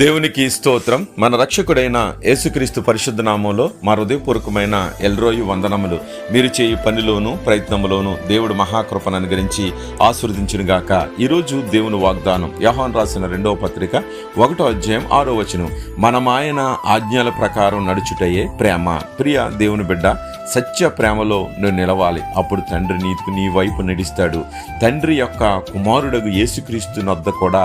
దేవునికి స్తోత్రం. మన రక్షకుడైన యేసుక్రీస్తు పరిశుద్ధ నామంలో మా హృదయపూర్వకమైన ఎల్రోయి వందనములు. మీరు చేయు పనిలోను ప్రయత్నములోను దేవుడు మహాకృపను అనుగ్రహించి ఆశీర్వదించునుగాక. ఈరోజు దేవుని వాగ్దానం యోహాను రాసిన 2వ పత్రిక 1వ అధ్యాయం 6వ వచనం. మనమాయన ఆజ్ఞల ప్రకారం నడుచుటయే ప్రేమ. ప్రియ దేవుని బిడ్డ, సత్య ప్రేమలో నువ్వు నిలవాలి. అప్పుడు తండ్రి నీ వైపు నడిస్తాడు. తండ్రి యొక్క కుమారుడగు యేసుక్రీస్తు నొద్ద కూడా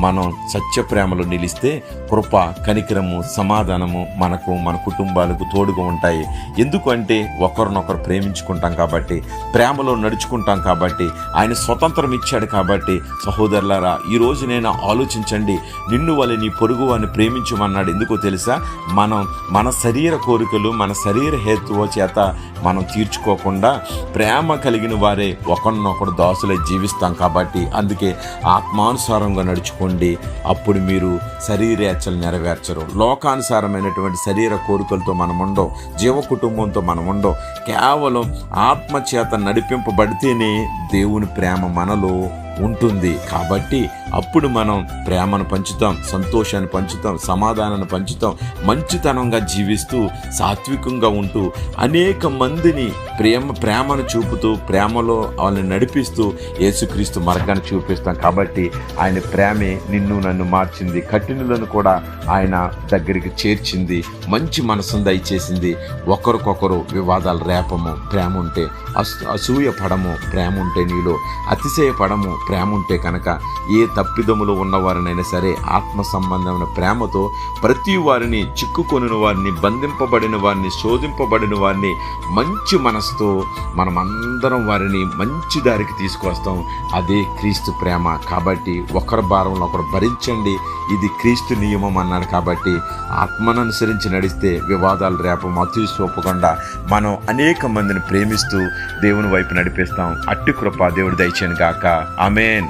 మనం సత్య ప్రేమలో నిలిస్తే కృప, కనికరము, సమాధానము మనకు, మన కుటుంబాలకు తోడుగా ఉంటాయి. ఎందుకంటే ఒకరినొకరు ప్రేమించుకుంటాం కాబట్టి, ప్రేమలో నడుచుకుంటాం కాబట్టి, ఆయన స్వతంత్రం ఇచ్చాడు కాబట్టి. సహోదరులారా, ఈరోజు నేను ఆలోచించండి, నిన్ను వలె నీ పొరుగు వారిని ప్రేమించమన్నాడు. ఎందుకో తెలుసా? మన శరీర కోరికలు, మన శరీర హేతువు చేత మనం తీర్చుకోకుండా ప్రేమ కలిగిన వారే ఒకరినొకరు దాసులై జీవిస్తాం కాబట్టి. అందుకే ఆత్మానుసారంగా నడుచుకోండి. అప్పుడు మీరు శరీరేచ్ఛలు నెరవేర్చరు. లోకానుసారమైనటువంటి శరీర కోరికలతో మనం ఉండవు, జీవ కుటుంబంతో మనం ఉండవు. కేవలం ఆత్మచేత నడిపింపబడితేనే దేవుని ప్రేమ మనలో ఉంటుంది. కాబట్టి అప్పుడు మనం ప్రేమను పంచుతాం, సంతోషాన్ని పంచుతాం, సమాధానాన్ని పంచుతాం. మంచితనంగా జీవిస్తూ, సాత్వికంగా ఉంటూ, అనేక మందిని ప్రేమను చూపుతూ, ప్రేమలో వాళ్ళని నడిపిస్తూ యేసుక్రీస్తు మార్గాన్ని చూపిస్తాం. కాబట్టి ఆయన ప్రేమే నిన్ను నన్ను మార్చింది. కఠినులను కూడా ఆయన దగ్గరికి చేర్చింది. మంచి మనసును దయచేసింది. ఒకరికొకరు వివాదాలు రేపము ప్రేమ ఉంటే, అసూయ పడము ప్రేమ ఉంటే, నీలో అతిశయపడము ప్రేమ ఉంటే కనుక, ఏ తప్పిదములు ఉన్నవారినైనా సరే ఆత్మ సంబంధమైన ప్రేమతో ప్రతి వారిని, చిక్కుకొనిన వారిని, బంధింపబడిన వారిని, శోధింపబడిన వారిని మంచి మనసుతో మనమందరం వారిని మంచి దారికి తీసుకొస్తాం. అదే క్రీస్తు ప్రేమ. కాబట్టి ఒకరి భారంలో ఒకరు భరించండి, ఇది క్రీస్తు నియమం అన్నాడు. కాబట్టి ఆత్మను అనుసరించి నడిస్తే వివాదాలు రేపం అతిశోపకుండా మనం అనేక మందిని ప్రేమిస్తూ దేవుని వైపు నడిపిస్తాం. అట్టి కృప దేవుడు దయచేయను గాక. ఆమేన్.